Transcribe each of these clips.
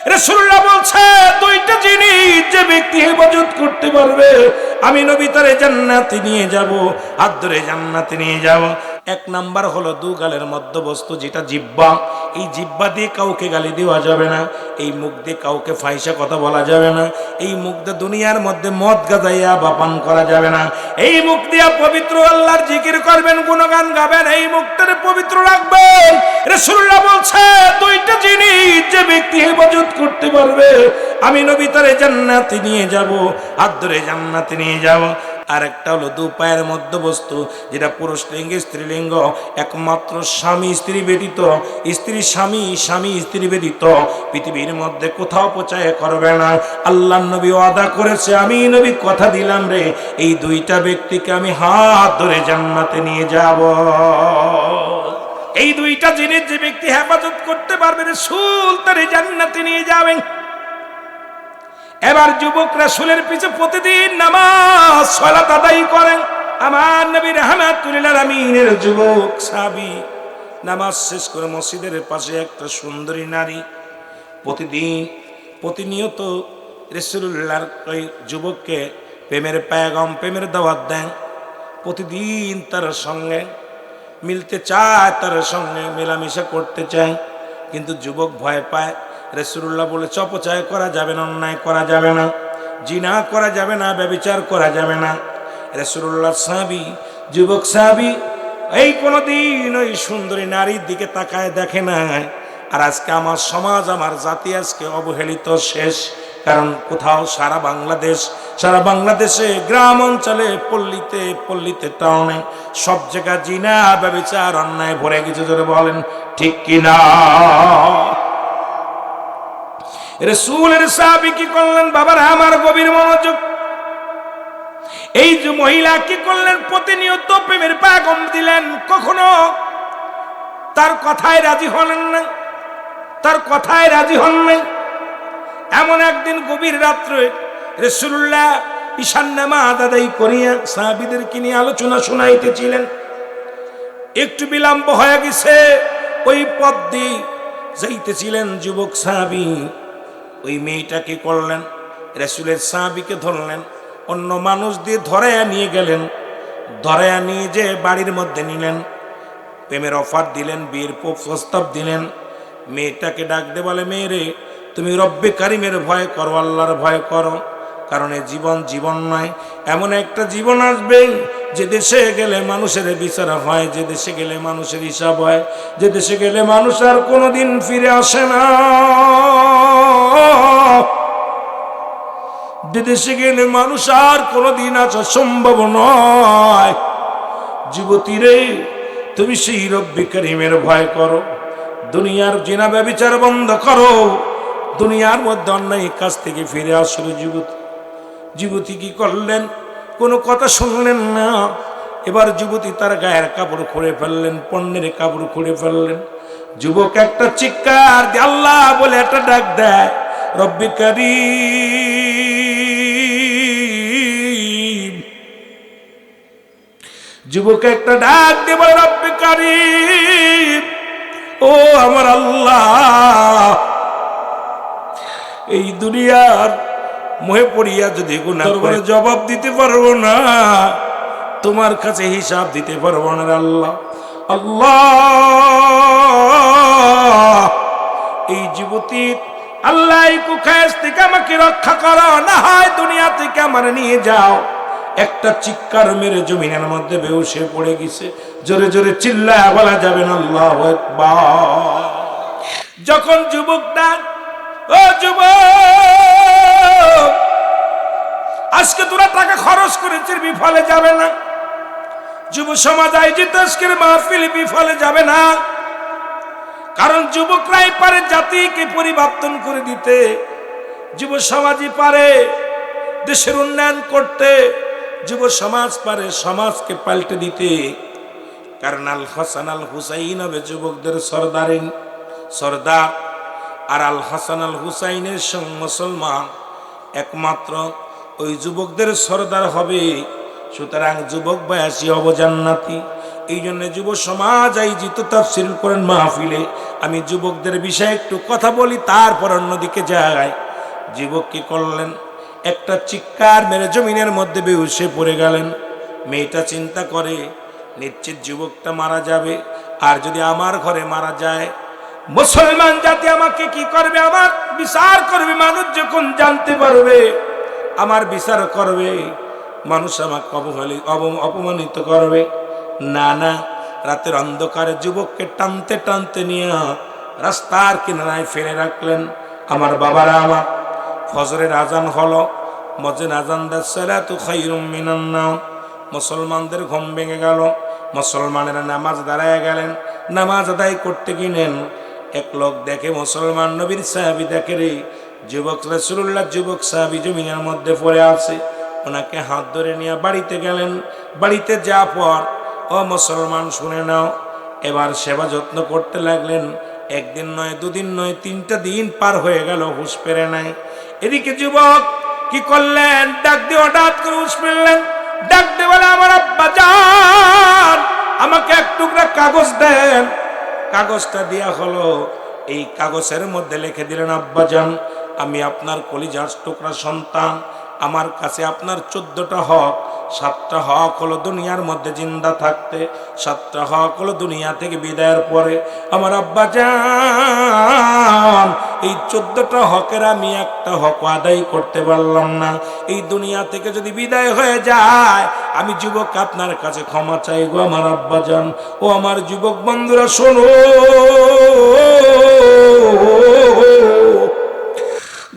রাসূলুল্লাহ বলছে দুইটা জিনিস যে ব্যক্তি হেফাজত করতে পারবে আমি নবী তারে জান্নাতে নিয়ে যাব, হাত ধরে জান্নাতে নিয়ে যাব। এক নাম্বার হলো দুগালের মধ্যবস্তু যেটা জিহ্বা। এই জিহ্বা দিয়ে কাউকে গালি দেওয়া যাবে না, এই মুখ দিয়ে কাউকে ফাহিশা কথা বলা যাবে না, এই মুখ দিয়ে দুনিয়ার মধ্যে মদ গাজাইয়া বা পান করা যাবে না, এই মুখ দিয়ে পবিত্র আল্লাহর জিকির করবেন, গুণগান গাবেন, এই মুখটারে পবিত্র রাখবেন। রাসূলুল্লাহ বলছে দুইটা জিনিস যে ব্যক্তি হেফাজত করতে পারবে আমি নবী তারে জান্নাতে নিয়ে যাব, হাত ধরে জান্নাতে নিয়ে যাব। আর একটা হলো দু পায়ের মধ্যবস্তু যেটা পুরুষ লিঙ্গ স্ত্রীলিঙ্গ, একমাত্র স্বামী স্ত্রী ব্যতীত, স্ত্রী স্বামী, স্বামী স্ত্রী ব্যতীত পৃথিবীর মধ্যে কোথাও পচায় করবে না। আল্লাহ নবী ওয়াদা করেছে, আমি নবী কথা দিলাম রে, এই দুইটা ব্যক্তিকে আমি হাত ধরে জান্নাতে নিয়ে যাব। এই দুইটা জিনিস যে ব্যক্তি হেফাজত করতে পারবে রাসূল তারে জান্নাতে নিয়ে যাবেন। এবার যুবক রাসূলের পিছে প্রতিদিন নামাজ সালাত আদায় করেন। আমার নবী রাহমাতুল লিল আলামিনের যুবক সাহাবী নামাজ শেষ করে মসজিদের পাশে একটা সুন্দরী নারী প্রতিনিয়ত রাসূলুল্লাহর ওই যুবককে প্রেমের পেগাম, প্রেমের দাওয়াত দেন। প্রতিদিন তার সঙ্গে মিলতে চায়, তার সঙ্গে মেলামেশা করতে চায়, কিন্তু যুবক ভয় পায়। রাসূলুল্লাহ বলেছে অপচয় করা যাবে না, অন্যায় করা যাবে না, জিনা করা যাবে না, ব্যভিচার করা যাবে না। রাসূলুল্লাহ সাহাবী, যুবক সাহাবী এই কোনোদিন ওই সুন্দরী নারীর দিকে তাকায় দেখে না। আর আজকে আমার সমাজ, আমার জাতি আজকে অবহেলিত শেষ। কারণ কোথাও সারা বাংলাদেশে গ্রাম অঞ্চলে, পল্লীতে টাউনে সব জায়গা জিনা, ব্যভিচার, অন্যায় ভরে গেছে। জোরে বলেন ঠিক কিনা? রাসূলের সাহাবী কি করলেন? বাবারা আমার গভীর মনোযোগ। এই যে মহিলা কি করলেন? প্রতিনিয়ত প্রেমের পেগাম দিলেন, কখনো তার কথায় রাজি হলেন না, তার কথায় রাজি হন নাই। এমন একদিন গভীর রাত্রে রাসূলুল্লাহ ঈশান নামাজ আদায় করিয়া সাহাবীদেরকে নিয়ে আলোচনা শোনাইতেছিলেন। একটু বিলম্ব হয়ে গেছে, ওই পথ দিয়ে যাইতেছিলেন যুবক সাহাবী। ওই মেয়েটাকে করলেন, রাসূলের সাহাবীকে ধরলেন, অন্য মানুষ দিয়ে ধরায়া নিয়ে গেলেন, ধরায়া নিয়ে যে বাড়ির মধ্যে নিলেন, প্রেমের অফার দিলেন, বিয়ের প্রস্তাব দিলেন। মেয়েটাকে ডাক দে বলে, মেয়েরে তুমি রব্বে কারিমের ভয় করো, আল্লাহর ভয় করো। কারণ এই জীবন নয়, এমন একটা জীবন আসবে যে দেশে গেলে মানুষের বিচার হয়, যে দেশে গেলে মানুষের হিসাব হয়, যে দেশে গেলে মানুষ আর কোনোদিন ফিরে আসে না, যে দেশে গেলে মানুষ আর কোনোদিন আসা সম্ভব নয়। যুবতী রে, তুমি সেই রব্বে কারিমের ভয় করো, দুনিয়ার জিনা ব্যভিচার বন্ধ করো, দুনিয়ার মধ্যে অন্যায় কাজ থেকে ফিরে আসলো। যুবতী কি করলেন? কোনো কথা শুনলেন না। এবার যুবতী তার গায়ের কাপড় খুলে ফেললেন, পণ্যের কাপড় খুলে ফেললেন। যুবক একটা চিৎকার দিয়ে আল্লাহ বলে একটা ডাক দেয়, রব্বে কারীম। যুবক একটা ডাক দিয়ে বলে, রব্বে কারীম, ও আমার আল্লাহ, এই দুনিয়ার মোহে পড়িয়া যদি গুনাহ করে জবাব দিতে পারবো না, তোমার কাছে হিসাব দিতে পারবো না। আল্লাহ আল্লাহ, এই যুবতীর আল্লাহ এই কুখায়েশ থেকে আমাকে রক্ষা করো, না হয় দুনিয়া থেকে আমার নিয়ে যাও। একটা চিৎকার মেরে জমিনের মধ্যে বেহুশ পড়ে গেছে। জোরে জোরে চিল্লায়া বলা যাবে না আল্লাহু আকবার। যখন যুবকটা, ও যুবক, আজকে তোরা টাকা খরচ করেছিস, বিফলে যাবে না। যুব সমাজ আয়োজিত আজকের মাহফিল বিফলে যাবে না। কারণ যুবকরাই পারে জাতিকে পরিবর্তন করে দিতে, যুব সমাজই পারে দেশের উন্নয়ন করতে, যুব সমাজ পারে সমাজকে পাল্টে দিতে। কারণ আল হাসান আল হুসাইন হবে যুবকদের সর্দার, আর আল হাসান আল হুসাইনের সঙ্গে মুসলমান একমাত্র ওই যুবকদের সর্দার হবে। সুতরাং যুবক বয়সী হব জান্নাতি, এই জন্য যুব সমাজ আয়োজিত তাফসীর করেন মাহফিলে আমি যুবকদের বিষয়ে একটু কথা বলি, তারপর অন্যদিকে যাই। যুবক কি করলেন? একটা চিৎকার মেরে জমিনের মধ্যে বেহুশে পড়ে গেলেন। মেয়েটা চিন্তা করে, নিশ্চিত যুবকটা মারা যাবে, আর যদি আমার ঘরে মারা যায় মুসলমান জাতি আমাকে কি করবে? আমার বিচার করবে। মানুষ যখন জানতে পারবে আমার বিচার করবে, মানুষ আমাকে অপমানিত করবে। না না, রাতের অন্ধকারে যুবককে টানতে টানতে নিয়ে রাস্তার কিনারায় ফেলে রাখলেন। আমার বাবারা আমার, ফজরের আজান হলো, মসজিদ আজান দেয় সালাতু খায়রুম মিনান নাওম। মুসলমানদের ঘুম ভেঙে গেল, মুসলমানেরা নামাজ দাঁড়ায় গেলেন। নামাজ আদায় করতে গেলেন, এক লোক দেখে মুসলমান নবীর সাহাবী দেখে রে, যুবক রাসূলুল্লাহ যুবক সাহাবী জমিনের মধ্যে পড়ে আছে। ওনাকে হাত ধরে নিয়ে বাড়িতে গেলেন। বাড়িতে যাওয়ার পর, ও মুসলমান শুনে নাও, এবার সেবা যত্ন করতে লাগলেন। একদিন নয়, দুদিন নয়, 3টা দিন পার হয়ে গেল, হুঁশ ফেরে নাই। এদিকে যুবক কি করলেন? ডাক দিয়ে হঠাৎ করে হুঁশ ফেললেন। ডাক দিয়ে বলে, আমার আব্বা জান, আমাকে এক টুকরা কাগজ দেন। কাগজটা দেয়া হলো। এই কাগজের মধ্যে লিখে দিলেন, আব্বা জান, আমি আপনার কলিজার টুকরা সন্তান, আমার কাছে আপনার 14টা হক। 7টা হক হলো দুনিয়ার মধ্যে জিন্দা থাকতে, 7টা হক হলো দুনিয়া থেকে বিদায়ের পরে। আমার আব্বা জান, এই 14টা হকের আমি একটা হক আদায় করতে পারলাম না। এই দুনিয়া থেকে যদি বিদায় হয়ে যায়, আমি যুবক আপনার কাছে ক্ষমা চাই গো আমার আব্বা জান। ও আমার যুবক বন্ধুরা শোনো,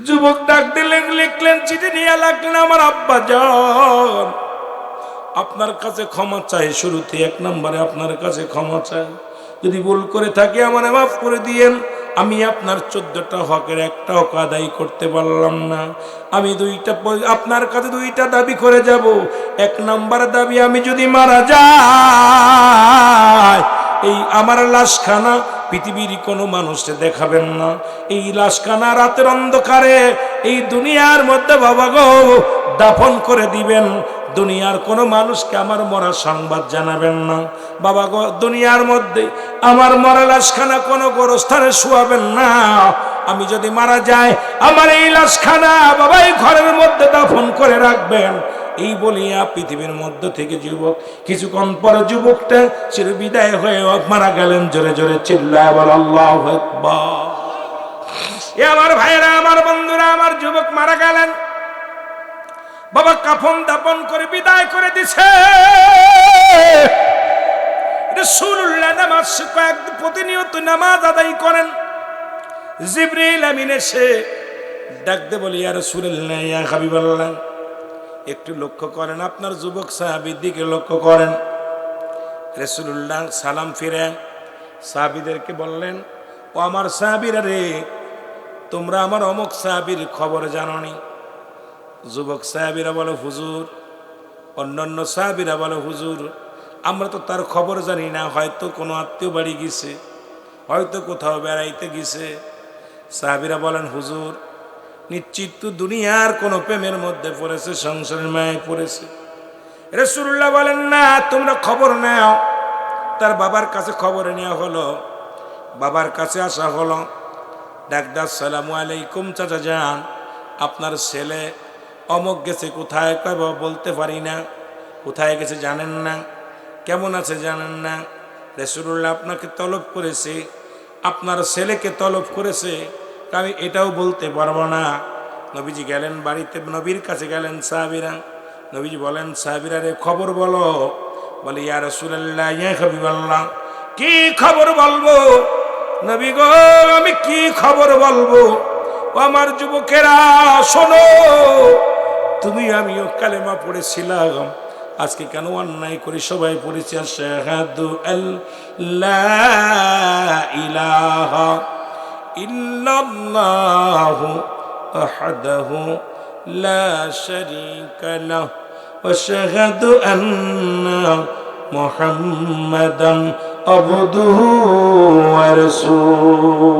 যুবক ডাক দিলেন, লিখলেন, চিঠি নিয়ে লাগলেন, আমার আব্বা জান, আপনার কাছে ক্ষমা চাই। শুরুতে 1 নম্বরে আপনার কাছে ক্ষমা চাই, যদি ভুল করে থাকি আমার মাফ করে দিয়েন। আমি আপনার 14টা হকের একটা হক আদায় করতে পারলাম না। আমি আপনার কাছে 2টা দাবি করে যাব। 1 নম্বর দাবি, আমি যদি মারা যাই, এই আমার লাশখানা পৃথিবীর কোনো মানুষকে দেখাবেন না। এই লাশখানা রাতের অন্ধকারে এই দুনিয়ার মধ্যে বাবা গো দাফন করে দিবেন। দুনিয়ার কোনো মানুষকে আমার মরা সংবাদ জানাবেন না বাবা গো। দুনিয়ার মধ্যে আমার মরা লাশখানা কোনো গোরস্থানে শোয়াবেন না। আমি যদি মারা যাই, আমার এই লাশখানা বাবা এই ঘরের মধ্যে দাফন করে রাখবেন। এই বলিয়া পৃথিবীর মধ্য থেকে যুবক, কিছুক্ষণ পরে যুবকটা চির বিদায় হয়ে মারা গেলেন। জোরে জোরে চিল্লায় বল আল্লাহু আকবার। এ আমার ভাইরা, আমার বন্ধুরা, আমার যুবক মারা গেলেন। বাবা কাফন দাপন করে বিদায় করে দিছে। রাসূলুল্লাহ নামাজ প্রতিনিয়ত নামাজ আদায় করেন। জিবরিল আমিন এসে ডাকতে বলি, ইয়া রাসূলুল্লাহ, ইয়া হাবিবাল্লাহ, একটু লক্ষ্য করেন, আপনার যুবক সাহাবীর দিকে লক্ষ্য করেন। রাসূলুল্লাহ সালাম ফিরে সাহাবীদেরকে বললেন, ও আমার সাহাবীরা রে, তোমরা আমার অমুক সাহাবীর খবর জানোনি? যুবক সাহাবীরা বলে, হুজুর। অন্যান্য সাহাবীরা বলে, হুজুর, আমরা তো তার খবর জানি না, হয়তো কোনো আত্মীয় বাড়ি গেছে, হয়তো কোথাও বেড়াইতে গেছে। সাহাবীরা বলেন, হুজুর, নিশ্চিত তো দুনিয়ার কোনো প্রেমের মধ্যে পড়েছে, সংসারের মায়ায় পড়েছে। রাসূলুল্লাহ বলেন, না, তোমরা খবর নাও। তার বাবার কাছে খবর নেওয়া হলো। বাবার কাছে আসা হলো। ডাকদার, আসসালামু আলাইকুম চাচা যান, আপনার ছেলে অমুক গেছে, কোথায় কব বলতে পারি না, কোথায় গেছে জানেন না, কেমন আছে জানেন না। রাসূলুল্লাহ আপনাকে তলব করেছে, আপনার ছেলেকে তলব করেছে, আমি এটাও বলতে পারবো না। নবীজি গেলেন বাড়িতে, নবীর কাছে গেলেন সাহাবীরা। নবীজি বলেন, সাহাবীরা রে, খবর বলো। বলে, ইয়া রাসূলুল্লাহ, ইয়া হাবিবাল্লাহ, কি খবর বলবো? নবী গো, আমি কি খবর বলবো? ও আমার যুবকেরা শোনো, তুমি আমিও কালেমা পড়েছিলাম, আজকে কেন অন্যায় করে সবাই পড়েছি আশহাদু আল্লা ইলাহা ইল্লাল্লাহু ওয়াহদাহু লা শারীকা লাহু ওয়া আশহাদু আন্না মুহাম্মাদান আবদুহু ওয়া রাসূলুহু।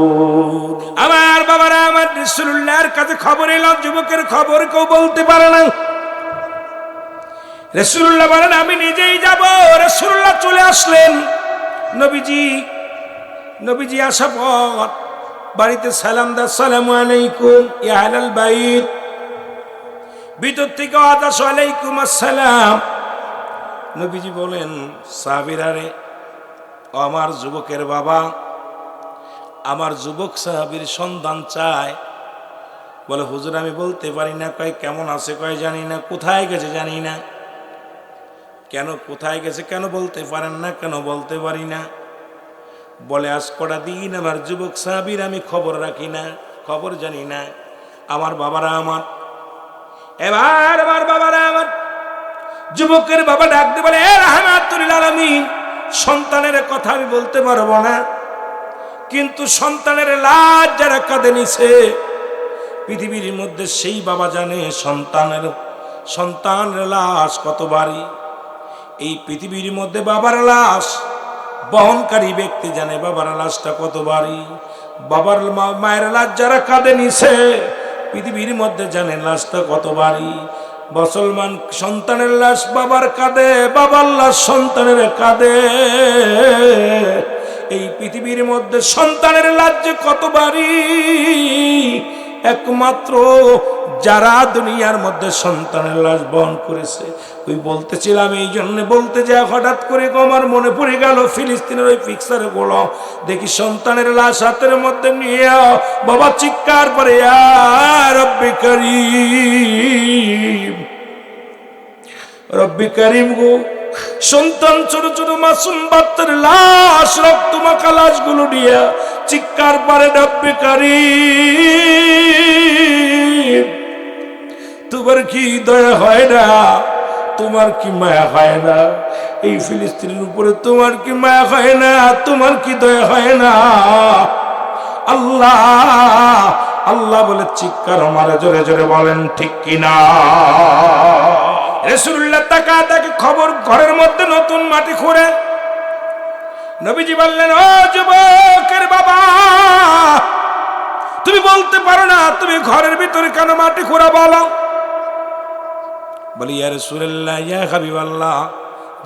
আমার বাবারা, আমার রাসূলুল্লাহর কাছে খবর এলো, যুবকের খবর কেউ বলতে পারে না। রাসূলুল্লাহ বলেন আমি নিজেই যাব। রাসূলুল্লাহ চলে আসলেন। নবীজি আসা পর বাড়িতে সালাম দা, আসসালামু আলাইকুম ইয়া আহলাল বাইত। ভিতর থেকে আওয়াজ, ওয়ালাইকুম আসসালাম। নবীজি বলেন, সাহাবীরা রে, আমার যুবকের বাবা, আমার যুবক সাহাবীর সন্ধান চায়। বলে হুজুর আমি বলতে পারি না। কয় কেমন আছে? কয় জানি না। কোথায় গেছে? জানি না। কেন কোথায় গেছে কেন বলতে পারেন না? কেন বলতে পারি না। বলে আজ কটা দিন আমার যুবক সাহাবীর আমি খবর রাখি না, খবর জানি না। আমার বাবারা আমার বাবারা আমার যুবকের বাবা ডাক দিয়ে বলে, এ রাহমাতুল আলামিন, সন্তানের কথা আমি বলতে পারবো না, কিন্তু সন্তানের লাশ যারা কাঁদে নিছে পৃথিবীর মধ্যে সেই বাবা জানে সন্তানের লাশ কত ভারী। এই পৃথিবীর মধ্যে বাবার লাশ বহনকারী ব্যক্তি জানে বাবার লাশটা কত ভারী। বাবার মায়ের লাশ যারা কাঁদে নিছে পৃথিবীর মধ্যে জানে লাশটা কত ভারী। মুসলমান সন্তানের লাশ বাবার কাঁদে, বাবার লাশ সন্তানের কাঁদে। এই পৃথিবীর মধ্যে সন্তানের লাশ যে কত ভারী একমাত্র যারা দুনিয়ার মধ্যে সন্তানের লাশ বহন করেছে। ওই বলতেছিলাম, এই জন্য বলতে যা হঠাৎ করে আমার মনে পড়ে গেল ফিলিস্তিনের ওই পিকচারে গুলো দেখি, সন্তানের লাশ হাতের মধ্যে নিয়ে বাবা চিৎকার করে, ইয়া রব্বি করিম, রব্বি করিম গো। সন্তান ছোট ছোট মাসুম বাচ্চার লাশ, রক্তমাখা লাশগুলো নিয়ে চিৎকার পারে, রব্বি করিম তোমার কি দয়া হয় না? তোমার কি মায়া হয় না? এই ফিলিস্তিনের উপরে তোমার কি মায়া হয় না? তোমার কি দয়া হয় না? আল্লাহ আল্লাহ বলে চিৎকার মারে, জোরে জোরে বলেন ঠিক কিনা? রাসূলুল্লাহ তাকে খবর, ঘরের মধ্যে নতুন মাটি খুঁড়ে। নবীজি বললেন, ও যুবকের বাবা, তুমি বলতে পারো না তুমি ঘরের ভিতরে কেন মাটি খুঁড়া? বলো। বলি, ইয়া রাসূলুল্লাহ, ইয়া হাবিবাল্লাহ,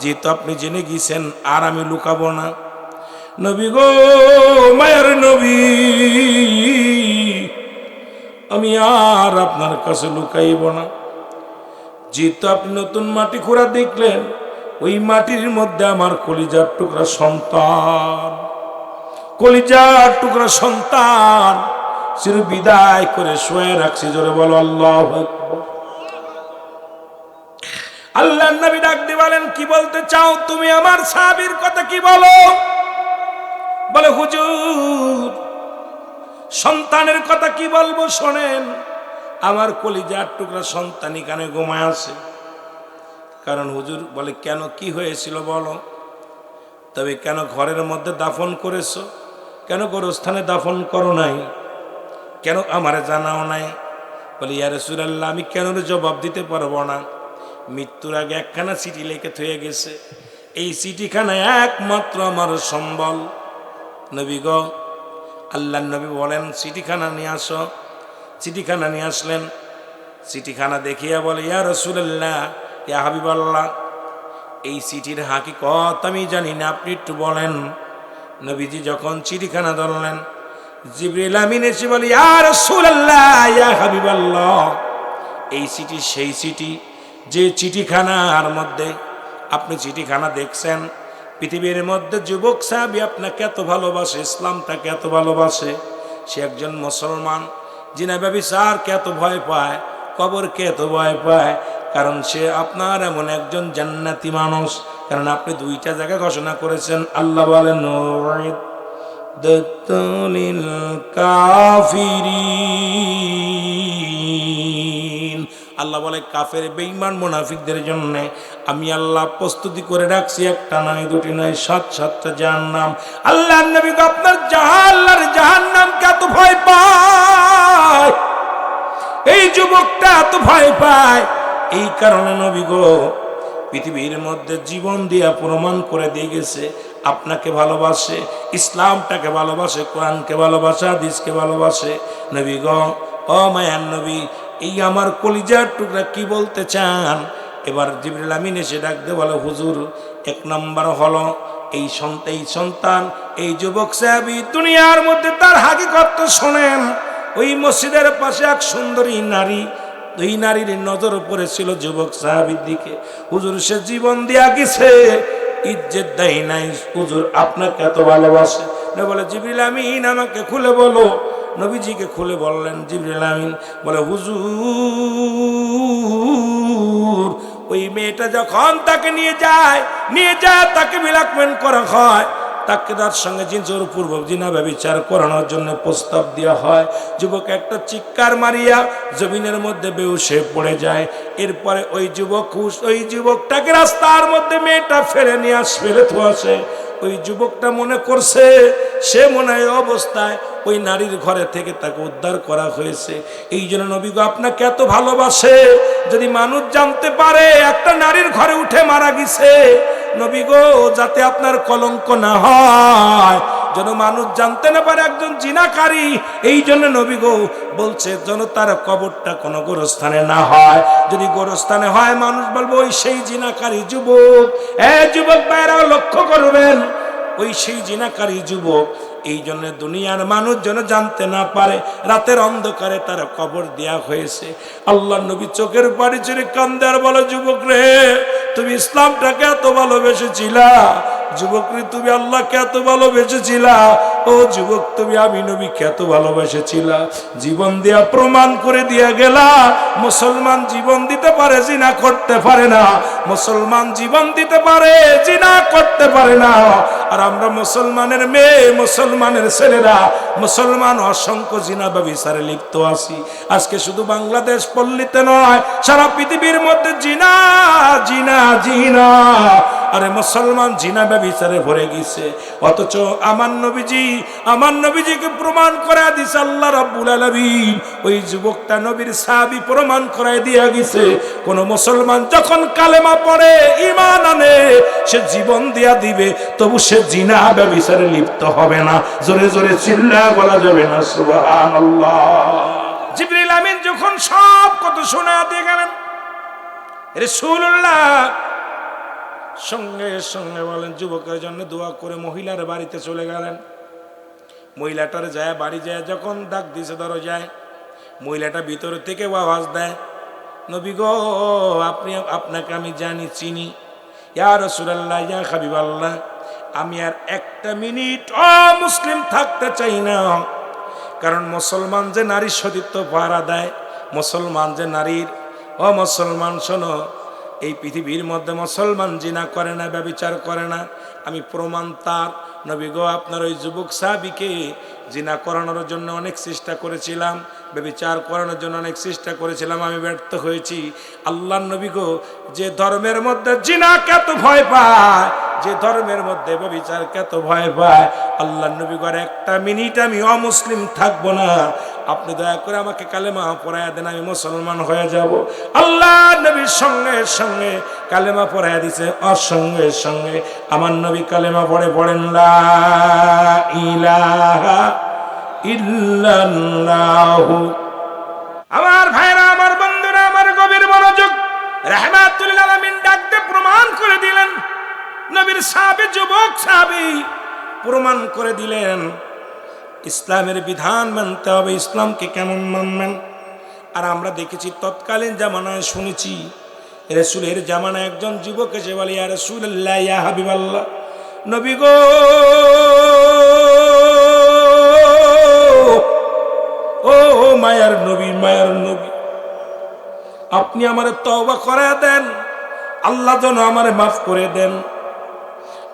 যেহেতু আপনি জেনে গিয়েছেন আর আমি লুকাবো না। নবী গো, মায়ের নবী, আমি আর আপনার কাছে লুকাইব না। যেহেতু আপনি নতুন মাটি খোঁড়া দেখলেন, ওই মাটির মধ্যে আমার কলিজার টুকরা সন্তান, কলিজার টুকরা সন্তান চির বিদায় করে শুয়ে রাখছি। জোরে বলো আল্লাহু আকবার। আল্লাহর নবী ডাক দিয়ে বলেন, কি বলতে চাও তুমি? আমার সাহাবীর কথা কি বলো? বলে, হুজুর সন্তানের কথা কি বলবো শোনেন। আমার কলিজার টুকরা সন্তান এখানে ঘুমায় আছে। কারণ হুজুর বলে, কেন কি হয়েছিল বলো? তবে কেন ঘরের মধ্যে দাফন করেছো? কেন গোরস্থানে দাফন করো নাই? কেন আমারে জানাও নাই? বলে, ইয়া রাসূলুল্লাহ, আমি কেন জবাব দিতে পারবো না। মৃত্যুর আগে একখানা চিঠি লিখে থয়ে গেছে, এই চিঠিখানা একমাত্র আমার সম্বল। নবী গো, আল্লাহর নবী বলেন, চিঠিখানা নিয়ে আসো। চিঠিখানা নিয়ে আসলেন। চিঠিখানা দেখিয়া বলে, ইয়া রাসূলুল্লাহ, ইয়া হাবিবাল্লাহ, এই চিঠির হাকিকত আমি জানি না, আপনি একটু বলেন। নবীজি যখন চিঠিখানা ধরলেন, জিবরিল আমিন এসে বলে, ইয়া রাসূলুল্লাহ, ইয়া হাবিবাল্লাহ, এই চিঠি সেই চিঠি যে চিঠিখানার মধ্যে আপনি চিঠিখানা দেখছেন। পৃথিবীর মধ্যে যুবক সাহাবী আপনাকে এত ভালোবাসে, ইসলামটাকে এত ভালোবাসে। সে একজন মুসলমান, জিনা ব্যভিচারকে এত ভয় পায়, কবরকে এত ভয় পায়, কারণ সে আপনার এমন একজন জান্নাতি মানুষ। কারণ আপনি দুইটা জায়গা ঘোষণা করেছেন। আল্লাহ বলেন, লিল কাফিরিন, আল্লাহ বলে কাফের বেঈমান মুনাফিকদের জন্য আমি আল্লাহ প্রস্তুতি করে রাখছি, একটা নয়, দুটি নয়, 7-7টা জাহান্নাম। আল্লাহর নবী গো, আপনার জাহান্নামকে এত ভয় পায়, এই যুবকটা এত ভয় পায়, এই কারণে নবী গো পৃথিবীর মধ্যে জীবন দিয়া প্রমাণ করে দিয়ে গেছে আপনাকে ভালোবাসে, ইসলামটাকে ভালোবাসে, কোরআনকে ভালোবাসে, হাদিসকে ভালোবাসে। নবী গো, ও মায়ার নবী, এই আমার কলিজার টুকরা কি বলতে চান? এবার জিবরিল আমিন এসে ডাক দিয়ে বলে, হুজুর, এক নাম্বার হলো এই সন্তান, এই যুবক সাহাবী দুনিয়ার মধ্যে তার হাকিকত শোনেন। ওই মসজিদের পাশে এক সুন্দরী নারী, ওই নারীর নজর পড়েছিল যুবক সাহাবীর দিকে। হুজুর, সে জীবন দিয়া গেছে, ইজ্জত দেয় নাই। হুজুর, আপনাকে এত ভালোবাসে। বলে, জিবরিল আমিন আমাকে খুলে বলো। নবীজিকে খুলে বললেন। জিবরিল আমিন বলে, হুজুর, ওই মেয়েটা যখন তাকে নিয়ে যায় তাকে ব্ল্যাকমেল করা হয়, তাকে তার সঙ্গে জোরপূর্বক জিনা ব্যভিচার করানোর জন্য প্রস্তাব দেওয়া হয়। যুবক একটা চিৎকার মারিয়া জমিনের মধ্যে বেহুশে পড়ে যায়। এরপরে ওই যুবকটাকে রাস্তার মধ্যে মেয়েটা ফেলে নিয়ে আসে। ওই যুবকটা মনে করছে সে মনে হয় অবস্থায় ওই নারীর ঘরে থেকে তাকে উদ্ধার করা হয়েছে। এই জন্য নবী গো আপনাকে এত ভালোবাসে, যদি মানুষ জানতে পারে একটা নারীর ঘরে উঠে মারা গেছে, নবী গো যাতে আপনার কলঙ্ক না হয়, যেন মানুষ জানতে না পারে একজন জিনাকারী, এই জন্য নবী গো বলছে যেন তার কবরটা কোনো গোরস্থানে না হয়। যদি গোরস্থানে হয় মানুষ বলবো ওই সেই জিনাকারী যুবক। যুবক ভাইরা লক্ষ্য করবেন, ওই সেই জিনাকারী যুবক। এই জন্য দুনিয়ার মানুষ যেন জানতে না পারে রাতের অন্ধকারে তার কবর দেয়া হয়েছে। আল্লাহ নবী চোখের পানি ছেড়ে কান্দে আর বলে, যুবক রে, তুমি ইসলামটাকে এত ভালোবেসেছিলা, যুবক রে তুমি আল্লাহকে এত ভালোবেসেছিলা, ও যুবক তুমি আমি নবীকে এত ভালোবেসেছিলা, জীবন দিয়া প্রমাণ করে দিয়া গেলা মুসলমান জীবন দিতে পারে, জিনা করতে পারে না। মুসলমান জীবন দিতে পারে, জিনা করতে পারে না। আর আমরা মুসলমানের মেয়ে, মুসলমানের ছেলেরা, মুসলমান অসংখ্য জিনা ব্যভিচারে লিপ্ত আছি। আজকে শুধু বাংলাদেশ পল্লীতে নয়, সারা পৃথিবীর মধ্যে জিনা জিনা জিনা। আরে মুসলমান জিনা ব্যভিচারে ভরে গেছে। অথচ আমার নবীজিকে প্রমাণ করায় দিছে আল্লাহ রাব্বুল আলামিন। ওই যুবকটা নবীর সাহাবী প্রমাণ করায় দিয়া গেছে, কোন মুসলমান যখন কালেমা পড়ে, ঈমান আনে, সে জীবন দিয়া দিবে, তবু সে জিনা ব্যভিচারে লিপ্ত হবে না। জোরে জোরে চিল্লায়া বলা যাবে না সুবহানাল্লাহ। জিবরিল আমিন যখন সব কথা শোনা দিয়ে গেলেন, রাসূলুল্লাহ সঙ্গে সঙ্গে বলেন যুবকের জন্য দোয়া করে মহিলার বাড়িতে চলে গেলেন। মহিলাটার যায় বাড়ি যায়, যখন ডাক দিছে দরজায়, মহিলাটা ভিতর থেকে আওয়াজ দেয়, নবী গো আপনাকে আমি জানি, চিনি। ইয়া রাসূলুল্লাহ, ইয়া হাবিবাল্লাহ, আমি আর একটা মিনিট মুসলিম থাকতে চাই না। কারণ মুসলমান যে নারীর সতীত্ব পাহারা দেয়, মুসলমান যে নারীর, মুসলমান শোনো, এই পৃথিবীর মধ্যে মুসলমান জিনা করে না, ব্যভিচার করে না। আমি প্রমাণ তার। নবী গো আপনার ওই যুবক সাহাবীকে জিনা করানোর জন্য অনেক চেষ্টা করেছিলাম, ব্যভিচার করানোর জন্য অনেক চেষ্টা করেছিলাম, আমি ব্যর্থ হয়েছি। আল্লাহর নবী গো, যে ধর্মের মধ্যে জিনাকে এত ভয় পায়, যে ধর্মের মধ্যে ব্যভিচারকে এত ভয় পায়, আল্লাহর নবী গো একটা মিনিট আমি অমুসলিম থাকবো না। আপনি দয়া করে আমাকে কালেমা পড়ায়া দেন, আমি মুসলমান হয়ে যাব। আল্লাহ নবীর সঙ্গে সঙ্গে কালেমা পড়ায়া দিছে। সঙ্গে সঙ্গে আমার নবী কালেমা পড়েন, লা ইলাহা ইল্লাল্লাহু। আমার ভাইরা, আমার বন্ধুরা, আমার গভীর মনোযোগ, রাহমাতুল লিল আলামিন ডাকতে প্রমাণ করে দিলেন। নবীর সাহাবী, যুবক সাহাবী প্রমাণ করে দিলেন ইসলামের বিধান মানতে হবে। ইসলামকে কেমন মানবেন? আর আমরা দেখেছি তৎকালীন জামানায়, শুনেছি রাসূলের জামানায় একজন যুবক এসে বলে, ইয়া রাসূলুল্লাহ, ইয়া হাবিবাল্লাহ, নবী গো, ও মায়ার নবী, মায়ার নবী, আপনি আমারে তওবা করায়া দেন, আল্লাহ যেন আমারে মাফ করে দেন।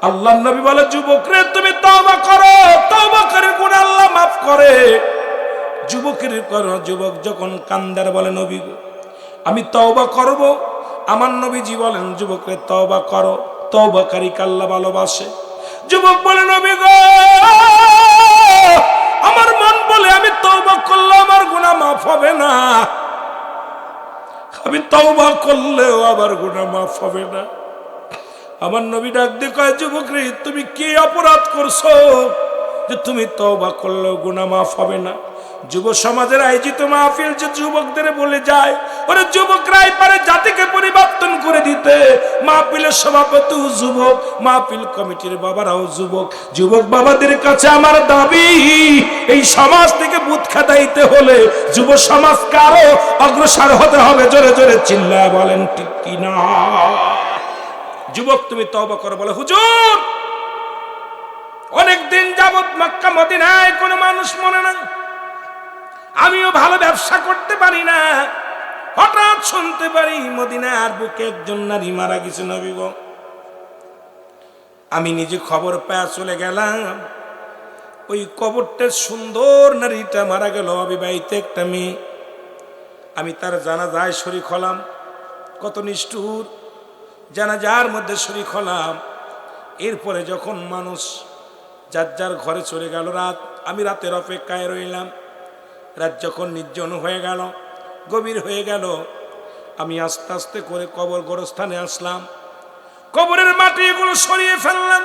আল্লাহর নবী বলে, যুবক রে তুমি তওবা করো, তওবা করে গুনাহ আল্লাহ মাফ করে। যুবকের করো। যুবক যখন কান্দার বলে, নবী গো আমি তওবা করব। আমার নবীজি বলেন, যুবক রে তওবা করো, তওবাকারীকে আল্লাহ ভালোবাসে। যুবক বলে, নবী গো আমার মন বলে আমি তওবা করলে আমার গুনাহ মাফ হবে না, আমি তওবা করলেও আবার গুনাহ মাফ হবে না। আমার নবী ডাক দিয়ে কয়, যুবক রে তুমি কি অপরাধ করছো যে তুমি তওবা করলেও গুনাহ মাফ হবে না? যুব সমাজের আয়োজিত মাহফিল যে যুবকদের বলে যায়, ওরে যুবকরাই পারে জাতিকে পরিবর্তন করে দিতে। মাহফিলের সভাপতি যুবক, মাহফিল কমিটির বাবারাও যুবক। যুবক বাবাদের কাছে আমার দাবি, এই সমাজ থেকে বুথ খাটাইতে হলে যুব সমাজকে আরো অগ্রসর হতে হবে। জোরে জোরে চিল্লায় বলেন ঠিক কিনা? যুবক তুমি তওবা করো, বলে হুজুর অনেকদিন যাবত মক্কা মদিনায় কোনো মানুষ মনে না, আমিও ভালো ব্যবসা করতে পারি না, হঠাৎ শুনতে পারি মদিনার বুকে একজন নারী মারা গেছে। নবী গো, আমি নিজে খবর পেয়ে চলে গেলাম। ওই কবরটা সুন্দর নারীটা মারা গেল, অবিবাহিত একটা মেয়ে। আমি তার জানাজায় শরীক হলাম। কত নিষ্ঠুর! জানাজার মধ্যে শরীক হলাম। এরপরে যখন মানুষ যার যার ঘরে চলে গেল, আমি রাতের অপেক্ষায় রইলাম। রাত যখন নির্জন হয়ে গেল, গভীর হয়ে গেল, আমি আস্তে আস্তে করে কবর গোরস্থানে আসলাম। কবরের মাটি এগুলো সরিয়ে ফেললাম।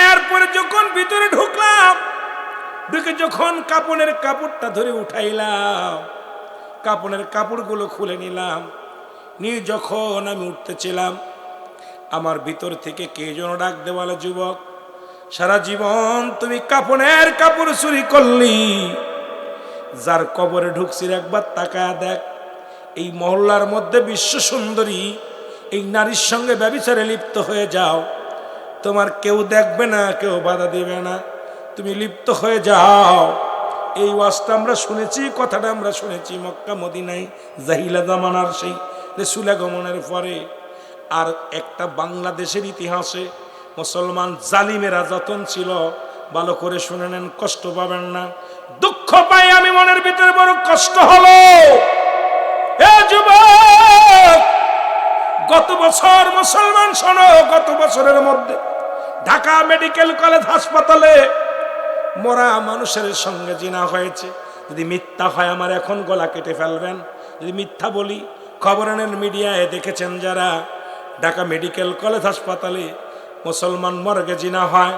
এরপরে যখন ভিতরে ঢুকলাম, ঢুকে যখন কাপড়ের কাপড়টা ধরে উঠাইলাম, কাপড়ের কাপড়গুলো খুলে নিলাম, নিয়ে যখন আমি উঠতেছিলাম, আমার ভিতর থেকে কে যেন ডাক দেওয়ালে, যুবক সারা জীবন তুমি কাপড়ের কাপড় চুরি করলি, যার কবরে ঢুকছিস একবার তাকায় দেখ। এই মহল্লার মধ্যে বিশ্ব সুন্দরী এই নারীর সঙ্গে ব্যভিচারে লিপ্ত হয়ে যাও, তোমার কেউ দেখবে না, কেউ বাধা দেবে না, তুমি লিপ্ত হয়ে যাও। এই ওয়াজটা আমরা শুনেছি, কথাটা আমরা শুনেছি মক্কা মদিনায় জাহিলা জামানার সেই রাসূল আগমনের পরে। আর একটা বাংলাদেশের ইতিহাসে মুসলমান জালিমেরা যতন ছিল, ভালো করে শুনে নেন, কষ্ট পাবেন না। দুঃখ পাই আমি, মনের ভিতরে বড় কষ্ট হলো। এ যুবক, গত বছর মুসলমান শোনো, গত বছরের মধ্যে ঢাকা মেডিকেল কলেজ হাসপাতালে মরা মানুষের সঙ্গে জিনা হয়েছে। যদি মিথ্যা হয় আমার এখন গলা কেটে ফেলবেন যদি মিথ্যা বলি। খবরের মিডিয়ায় দেখেছেন যারা, ঢাকা মেডিকেল কলেজ হাসপাতালে মুসলমান মর্গে জিনা হয়,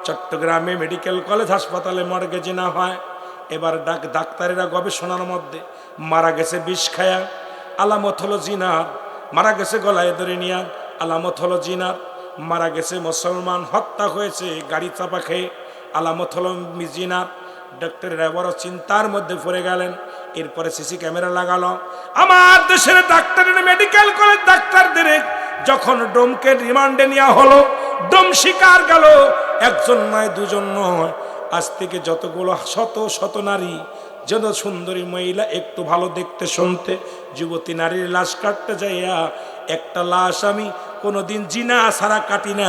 চট্টগ্রামে মেডিকেল কলেজ হাসপাতালে মর্গে জিনা হয়। এবার ডাক্তারেরা গবেষণার মধ্যে মারা গেছে বিষ খায়া, আলামত হলো জিনার। মারা গেছে গলায় ধরে নিয়া, আলামত হলো জিনার। মারা গেছে মুসলমান, হত্যা হয়েছে গাড়ি চাপা খেয়ে, আলামত হলো জিনার। ডাক্তারেরা বড় চিন্তার মধ্যে পড়ে গেলেন। এরপরে সিসি ক্যামেরা লাগালো। আমার দেশের ডাক্তারের মেডিকেল কলেজ ডাক্তারদের যখন ডোমকে রিমান্ডে নেওয়া হলো, ডোম শিকার গেল, একজন নয় দুজন নয়, আজ থেকে যতগুলো শত শত নারী, যত সুন্দরী মহিলা, একটু ভালো দেখতে শুনতে যুবতী নারীর লাশ কাটতে যাইয়া, একটা লাশ আমি কোনোদিন জিনা ছাড়া কাটি না।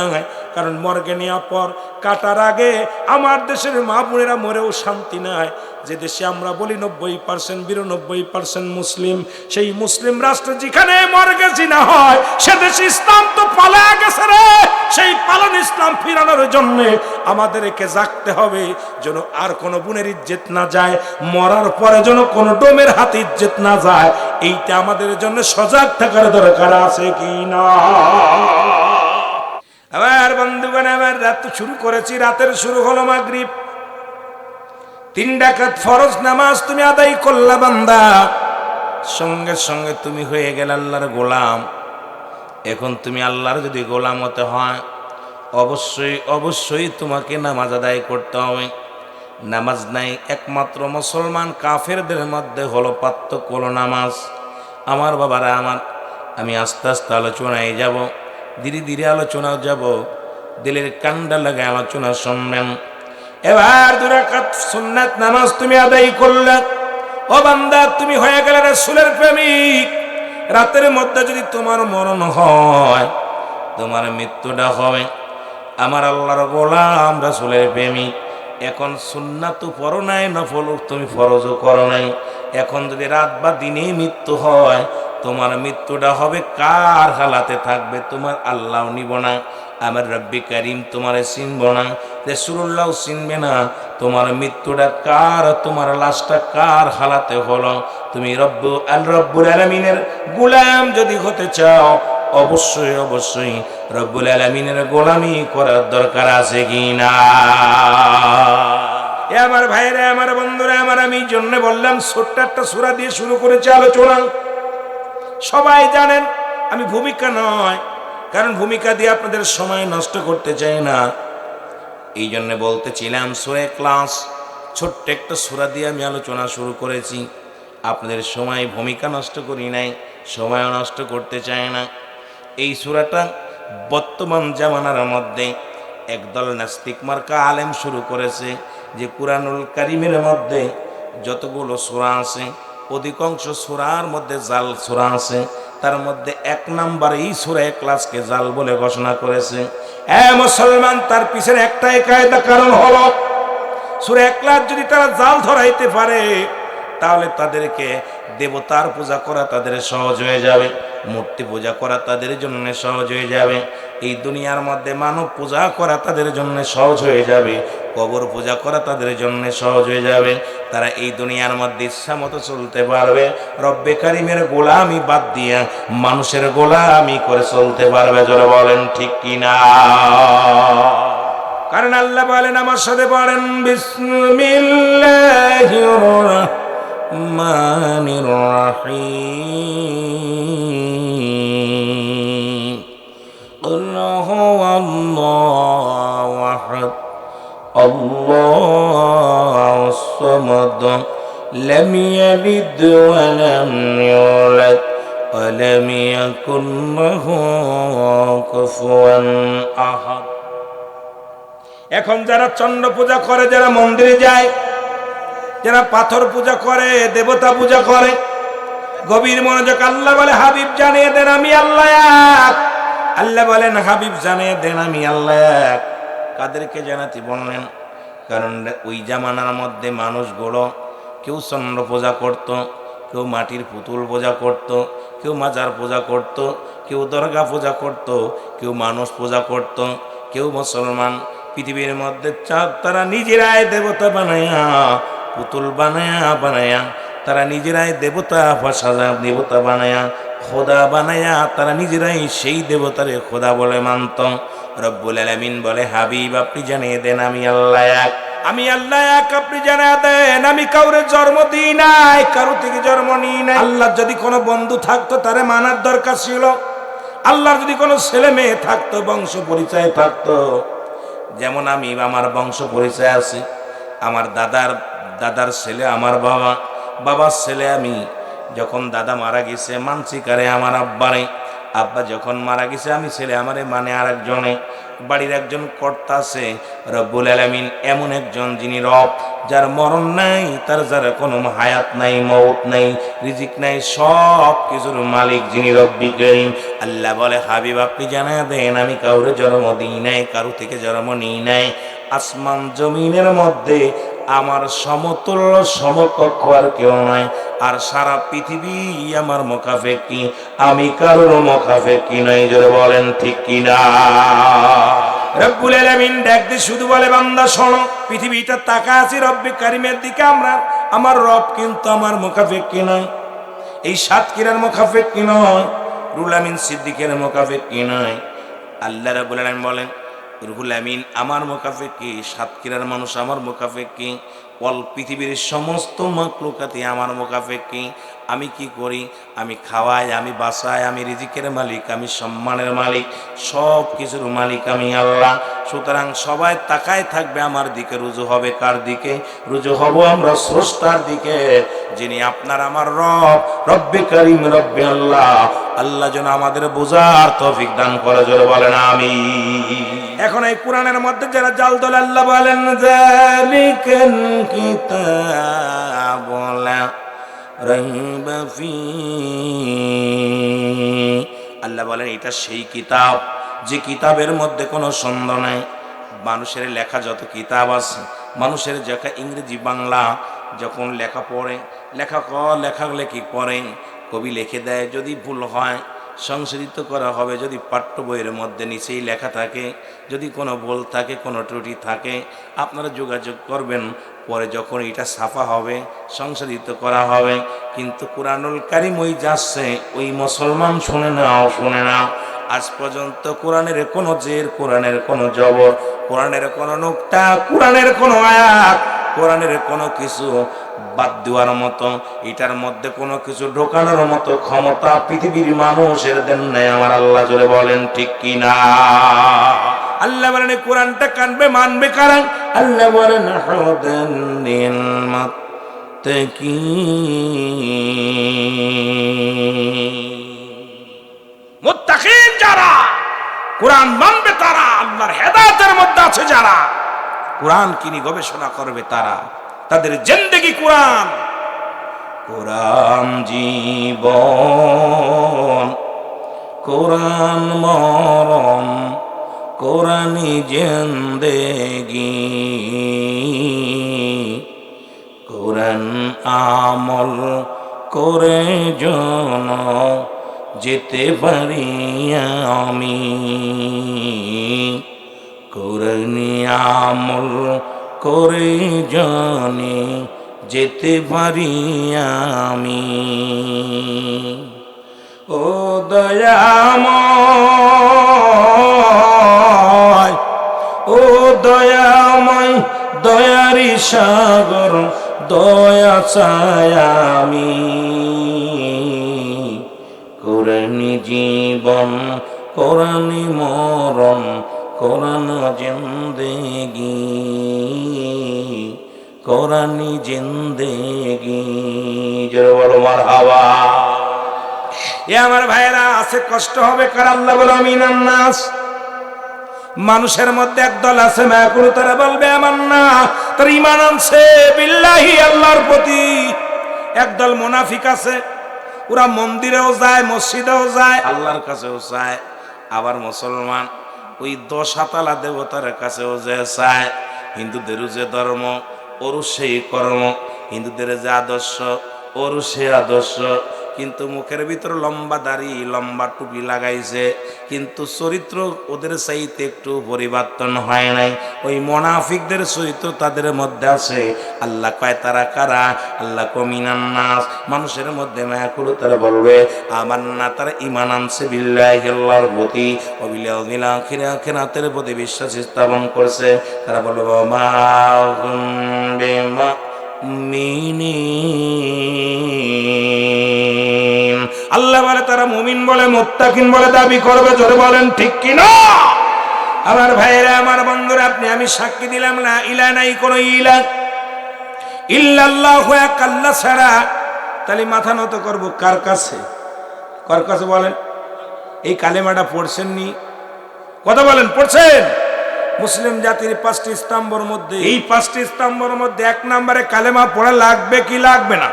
কারণ মর্গে নেওয়ার পর কাটার আগে আমার দেশের মা বোনেরা মরেও শান্তি নাই। যে দেশে আমরা বলি 90% 92% মুসলিম, সেই মুসলিম রাষ্ট্র যেখানে মর্গে জিনা হয়, সে দেশে ইসলাম তো পালায়া গেছে রে। সেই পালন ইসলাম ফিরানোর জন্য আমাদেরকে জাগতে হবে, যেন আর কোনো বোনের ইজ্জত না যায়, মরার পরে যেন কোনো ডোমের হাতে ইজ্জত না যায়। এইটা আমাদের জন্য সজাগ থাকার দরকার আছে কি না? আমার বন্ধুগণ, আমার রাত শুরু করেছি, রাতের শুরু হলো মাগরিব। 3 রাকাত ফরজ নামাজ তুমি আদায় করলা বান্দা, সঙ্গে সঙ্গে তুমি হয়ে গেল আল্লাহর গোলাম। এখন তুমি আল্লাহর যদি গোলাম হতে হয়, অবশ্যই অবশ্যই তোমাকে নামাজ আদায় করতে হবে। নামাজ নাই একমাত্র মুসলমান কাফেরদের মধ্যে হলো পার্থক্য হলো নামাজ। আমার বাবারা আমার, আমি আস্তে আস্তে আলোচনায় যাব, ধীরে ধীরে আলোচনা যাব, দিলের কান্ডা লাগে আলোচনা শুনবেন। এবার 2 রাকাত সুন্নাত নামাজ তুমি আদায় করলে, ও বান্দা তুমি হয়ে গেলে রাসূলের প্রেমিক। রাতের মধ্যে যদি তোমার মরণ হয়, তোমার মৃত্যুটা হবে আমার আল্লাহর গোলাম রাসূলের প্রেমিক। এখন সুন্নাত পড়ো নাই, নফল তুমি ফরজও করো নাই। এখন যদি রাত বা দিনে মৃত্যু হয়, তোমার মৃত্যুটা হবে কার হালাতে থাকবে? তোমার আল্লাহ নিব না, আমার রব্বি কারিম তোমারে চিনব না, রাসূলুল্লাহ চিনবে না। তোমার মৃত্যুটা কার, তোমার লাশটা কার হালাতে হলো? তুমি রব্বুল আলামিনের গোলাম যদি হতে চাও, অবশ্যই অবশ্যই রব্বুল আলামিনের গোলামি করার দরকার আছে কি না? এ আমার ভাইরা, আমার বন্ধুরা আমার, আমি জন্য বললাম ছোট্ট একটা সূরা দিয়ে শুরু করেছি আলোচনা। সবাই জানেন আমি ভূমিকা নয়, কারণ ভূমিকা দিয়ে আপনাদের সময় নষ্ট করতে চাই না। এই জন্য বলতেছিলাম সূরা ইখলাস ছোট্ট একটা সূরা দিয়ে আমি আলোচনা শুরু করেছি। আপনাদের সময় ভূমিকা নষ্ট করি নাই, সময় নষ্ট করতে চাই না। এই সূরাটা বর্তমান জামানার মধ্যে একদল নাস্তিক মার্কা আলেম শুরু করেছে যে কুরআনুল কারীমের মধ্যে যতগুলো সূরা আছে অধিকাংশ সূরার মধ্যে জাল সূরা আছে, তার মধ্যে এক নাম্বার এই সূরা ইখলাসকে জাল বলে ঘোষণা করেছে। মুসলমান, তার পিছনে একটাই কায়দা, কারণ হলো সূরা ইখলাস যদি তারা জাল ধরাইতে পারে তাহলে তাদেরকে দেবতার পূজা করা তাদের সহজ হয়ে যাবে, মূর্তি পূজা করা তাদের জন্য সহজ হয়ে যাবে, এই দুনিয়ার মধ্যে মানব পূজা করা তাদের জন্য সহজ হয়ে যাবে, কবর পূজা করা তাদের জন্য সহজ হয়ে যাবে। তারা এই দুনিয়ার মধ্যে ইচ্ছা মতো চলতে পারবে, রব্বে কারিমের গোলামি বাদ দিয়ে মানুষের গোলামি করে চলতে পারবে। যারা বলেন ঠিক কিনা? কারণ আল্লাহ বলেন, আমার সাথে বলেন, বিসমিল্লাহির রহমানির রহিম। কুল হুয়াল্লাহু আহাদ আল্লাহুস সামাদ লাম ইয়ালিদ ওয়া লাম ইউলাদ ওয়া লাম ইয়াকুল লাহু কুফুয়ান আহাদ। এখন যারা চন্দ্র পূজা করে, যারা মন্দিরে যায়, যারা পাথর পূজা করে, দেবতা পূজা করে, গভীর মনোযোগ। আল্লাহ বলে, হাবিব জানিয়ে দেন আমি আল্লাহ এক। আল্লাহ বলেন, হাবিব জানিয়ে দেন আমি আল্লাহ এক। কাদেরকে জানাতে বললেন? কারণ ওই জামানার মধ্যে মানুষগুলো কেউ চন্দ্র পূজা করত, কেউ মাটির পুতুল পূজা করত, কেউ মাজার পূজা করত, কেউ দরগা পূজা করত, কেউ মানুষ পূজা করত, কেউ মুসলমান পৃথিবীর মধ্যে তারা নিজেরাই দেবতা বানায়া, পুতুল বানায়া তারা নিজেরাই দেবতা সাজা, দেবতা বানায়া, খোদা বানায়া তারা নিজেরাই সেই দেবতারে খোদা বলে মানত। রব্বুল আলামিন বলে, হাবিব আপনি জানিয়ে দেন আমি আল্লাহ এক। আমি আল্লাহ এক, আপনি জানিয়ে দেন আমি কাউরে জন্ম দিই নাই, কারো থেকে জন্ম নিই নাই। আল্লাহ যদি কোনো বন্ধু থাকতো তারে মানার দরকার ছিল। আল্লাহর যদি কোনো ছেলে মেয়ে থাকতো, বংশ পরিচয় থাকতো, যেমন আমি আমার বংশ পরিচয় আছে, আমার দাদার ছেলে আমার বাবা, বাবার ছেলে আমি। যখন দাদা মারা গেছে মানছি কারে আমার আব্বারে, আব্বা যখন মারা গেছে আমি ছেলে আমারে মানে আরেকজনে। বাড়ির একজন কর্তা আছে রব্বুল আলামিন, এমন একজন যিনি রব, যার মরণ নাই, তার যার কোনো হায়াত নাই, মওত নাই, রিজিক নাই, সব কিছুর মালিক যিনি রব্বি কারীম। আল্লাহ বলে, হাবিব আপনি জানা দেন আমি কাউরে জন্ম দিই নাই, কারো থেকে জন্ম নিই নাই। আসমান জমিনের মধ্যে আমার সমতুল্য সমকক্ষ আর কেউ নাই, আর সারা পৃথিবী আমার মুখাপেক্ষী, আমি কারোর মুখাপেক্ষী নাই। জোরে বলেন ঠিক কিনা? রব্বুল আলামিন দেখতে শুধু বলে, বান্দা শোনো, পৃথিবীটা তাকা আছে রব্বে কারিমের দিকে, আমার রব কিন্তু আমার মুখাপেক্ষী নয়, এই সাতক্ষীরার মুখাপেক্ষী নয়, রুহুল আমিন সিদ্দিকের মুখাপেক্ষী নয়। আল্লাহ রাব্বুল আলামিন বলেন, রুহুল আমিন আমার মুখাপেক্ষী, সাতক্ষীরার মানুষ আমার মুখাপেক্ষী, অল পৃথিবীর সমস্ত মাখলুকাতি আমার মুখাপেক্ষী। আমি কি করি? আমি খাওয়াই, আমি বাঁচাই, আমি রিজিকের মালিক, আমি সম্মানের মালিক, সব কিছুর মালিক আমি আল্লাহ। সুতরাং সবাই তাকায় থাকবে আমার দিকে, রুজু হবে কার দিকে? রুজু হব আমরা স্রষ্টার দিকে, যিনি আপনার আমার রব, রব্বে কারীম, রব্বে আল্লাহ। আল্লাহ যেন আমাদের বোঝার তৌফিক দান করে। জোরে বলেন আমিন। এখন এই কোরআনের মধ্যে যারা জাল দল, আল্লাহ বলেন, যালিকাল কিতাবু লা রাইবা ফীহি। আল্লাহ বলেন, এটা সেই কিতাব যে কিতাবের মধ্যে কোনো সন্দেহ নাই। মানুষের লেখা যত কিতাব আছে, মানুষের লেখা ইংরেজি বাংলা যখন লেখা পড়ে, লেখালেখি পড়ে, কবি লিখে দেয়, যদি ভুল হয় সংশোধিত করা হবে। যদি পাঠ্য বইয়ের মধ্যে নিচেই লেখা থাকে, যদি কোনো ভুল থাকে, কোনো ত্রুটি থাকে, আপনারা যোগাযোগ করবেন, পরে যখন এটা ছাপা হবে সংশোধিত করা হবে। কিন্তু কুরআনুল কারীম ওই যাচ্ছে, ওই মুসলমান শুনে নাও, আজ পর্যন্ত কোরআনের কোনো জের, কোরআনের কোনো জবর, কোরআনের কোনো নুকতা, কোরআনের কোনো আয়াত কোরআনের কোনো কিছু বাদ দেওয়ার মতো, এটার মধ্যে কোনো কিছু ঢোকানোর মতো ক্ষমতা পৃথিবীর মানুষের দেন নাই আমার আল্লাহ। জোরে বলেন ঠিক কিনা? আল্লাহ বলেন কোরআনটা কানবে মানবে কারণ আল্লাহ বলেন হুদান লিল মুত্তাকিন, যারা কোরআন মানবে তারা, আল্লাহর হেদায়েতের মধ্যে আছে যারা, কোরআন কিনি গবেষণা করবে তারা, তাদের জিন্দেগি কোরআন। কোরআন জীবন, কোরআন মরণ, কোরআনি জিন্দেগি, কোরআন আমল করে জন যেতে পারি আমি, কোরআনি আমল করে জানি যেতে পারি আমি। ও দয়াময়, ও দয়াময়, দয়ারি সাগর, দয়া চাই আমি, কোরআনি জীবন, কোরআনি মরণ, কোরআন জিন্দেগি, কোরআনি জিন্দেগি। জোরে বলো মারহাবা। এ আমার ভাইয়েরা, আছে কষ্ট হবে কার? আল্লাহ বলে মিনান নাস, মানুষের মধ্যে একদল আছে মায়াকুল, তারা বলবে আমার না, তার ঈমান আনছে বিল্লাহি, আল্লাহর প্রতি। একদল মুনাফিক আছে, ওরা মন্দিরেও যায়, মসজিদেও যায়, আল্লাহর কাছেও চায়, আবার মুসলমান ওই 10 হাতালা দেবতার কাছেও যে চায়। হিন্দুদেরও যে ধর্ম ওরও সেই কর্ম, হিন্দুদের যে আদর্শ ওরও সে আদর্শ, কিন্তু মুখের ভিতর লম্বা দাড়ি, লম্বা টুপি লাগাইছে, কিন্তু চরিত্র ওদের চাইতে একটু পরিবর্তন হয় নাই। ওই মুনাফিকদের চরিত্র তাদের মধ্যে আছে। আল্লাহ কয় তারা কারা? আল্লাহ কমিনান নাস, মানুষের মধ্যে মায়া করো, তারা বলবে আমার না, তারা ঈমান আনছে বিল্লাহি, আল্লাহর প্রতি, ওয়া বিল ইয়াউমিল আখির, আখিরাতের প্রতি বিশ্বাস স্থাপন করছে। তারা বলবে মা মুমিনিন, আল্লাহ বলে তারা মুমিন বলে, মুত্তাকিন বলে দাবি করবে। জোরে বলেন ঠিক কিনা? আমার ভাইরা, আমার বন্ধুরা, আপনি আমি সাক্ষী দিলাম না ইলা নাই কোনো ইলা ইল্লাল্লাহু, এক আল্লাহ ছাড়া। তাহলে মাথা নত করব কার কাছে? কার কাছে বলেন? এই কালেমাটা পড়ছেননি? কথা বলেন, পড়ছেন? মুসলিম জাতির 5টি স্তম্ভের মধ্যে, এই 5টি স্তম্ভের মধ্যে 1 নম্বরে কালেমা পড়া লাগবে কি লাগবে না?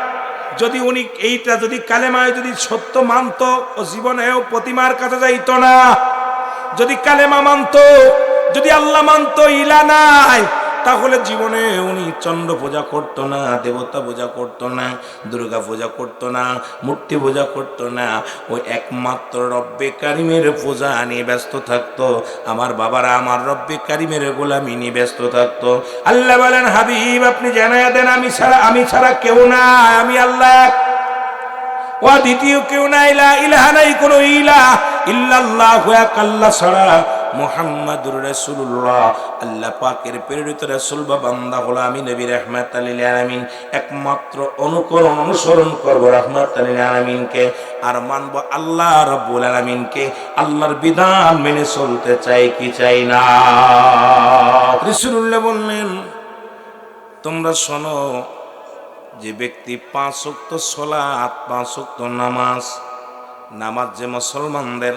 যদি উনি এইটা যদি কালেমায় যদি সত্য মানতো, ও জীবনেও প্রতিমার কাছে যাইতো না। যদি কালেমা মানতো, যদি আল্লাহ মানতো ইলা নাই, তাহলে জীবনে উনি চন্দ্র পূজা করতো না, দেবতা পূজা করতো না, দুর্গা পূজা করতো না, মূর্তি পূজা করতো না। ওই একমাত্র রব্বে কারিমের পূজা নিয়ে ব্যস্ত থাকতো। আমার বাবারা আমার রব্বে কারিমের গোলামি নিয়ে ব্যস্ত থাকতো। আল্লাহ বলেন হাবিব আপনি জানায়া দেন আমি ছাড়া কেউ নাই, আমি আল্লাহ, ও দ্বিতীয় কেউ নাই, লা ইলাহা নাই কোনো ইলাহ ইল্লাল্লাহু, এক আল্লাহ ছাড়া। মুহাম্মাদুর রাসূলুল্লাহ, আল্লাহ পাকের প্রেরিত রাসূল বা বান্দা হলো আমি নবী রাহমাতাল লিল আলামিন। একমাত্র অনুসরণ করব রাহমাতাল লিল আলামিনকে, আর মানব আল্লাহ রাব্বুল আলামিনকে। আল্লাহর বিধান মেনে চলতে চাই কি চাই না? রাসূলুল্লাহ বললেন তোমরা শোনো, যে ব্যক্তি 5 ওয়াক্ত সালাত, 5 ওয়াক্ত নামাজ যে মুসলমানদের,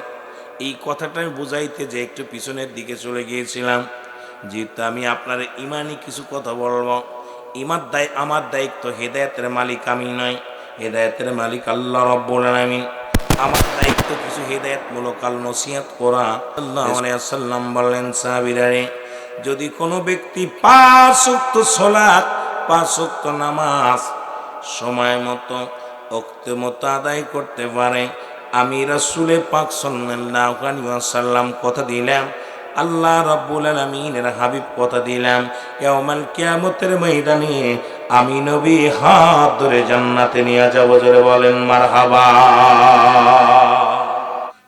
এই কথাটা আমি বুঝাইতে যে একটু পিছনের দিকে চলে গিয়েছিলাম। যেহেতু আমি আপনার ইমানি কিছু কথা বলবো, আমার দায়িত্ব, হেদায়েতের মালিক আমি নয়, হেদায়েতের মালিক আল্লাহ রাব্বুল আলামিন। আমার দায়িত্ব কিছু হেদায়েতমূলক নসিহত করা। সাল্লাল্লাহু আলাইহি ওয়াসাল্লাম বললেন সাহাবীরা, যদি কোনো ব্যক্তি 5 ওয়াক্ত সালাত, 5 ওয়াক্ত নামাজ সময় মতো, ওক্ত মতো আদায় করতে পারে, আমি রাসূলে পাক সাল্লাল্লাহু আলাইহি ওয়াসাল্লাম কথা দিলাম, আল্লাহ রাব্বুল আলামিনের হাবিব কথা দিলাম, ইয়াউমাল কিয়ামতের ময়দানে আমি নবী হাত ধরে জান্নাতে নিয়ে যাব। জোরে বলেন মারহাবা।